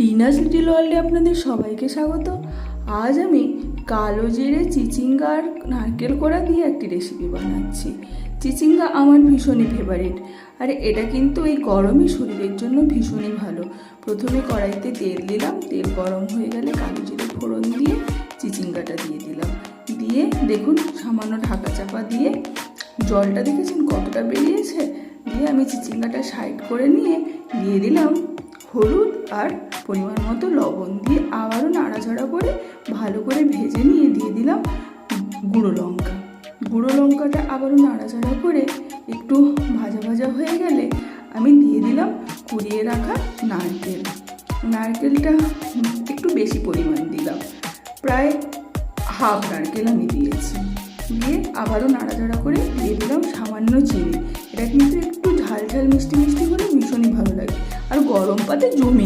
Tina's little ওয়ার্ল্ডে আপনাদের সবাইকে স্বাগত। আজ আমি কালো জিরে চিচিঙ্গা আর নারকেল কোড়া দিয়ে একটি রেসিপি বানাচ্ছি। চিচিঙ্গা আমার ভীষণই ফেভারিট, আর এটা কিন্তু এই গরমে শরীরের জন্য ভীষণই ভালো। প্রথমে কড়াইতে তেল দিলাম, তেল গরম হয়ে গেলে কালো জিরে ফোড়ন দিয়ে চিচিঙ্গাটা দিয়ে দিলাম। দিয়ে দেখুন সামান্য ঢাকা চাপা দিয়ে জলটা দেখেছেন কতটা বেরিয়েছে। দিয়ে আমি চিচিঙ্গাটা সাইড করে নিয়ে দিয়ে দিলাম হলুদ আর পরিমাণ মতো লবণ, দিয়ে আবারও নাড়াচাড়া করে ভালো করে ভেজে নিয়ে দিয়ে দিলাম গুঁড়ো লঙ্কা। গুঁড়ো লঙ্কাটা আবারও নাড়াচাড়া করে একটু ভাজা ভাজা হয়ে গেলে আমি দিয়ে দিলাম কুড়িয়ে রাখা নারকেল। নারকেলটা একটু বেশি পরিমাণ দিলাম, প্রায় হাফ নারকেল আমি দিয়েছি। দিয়ে আবারও নাড়াচাড়া করে দিয়ে দিলাম সামান্য চিনি। এটা কিন্তু একটু ঝাল ঝাল মিষ্টি মিষ্টি হলে ভীষণই ভালো লাগে, আর গরম পাতে জমে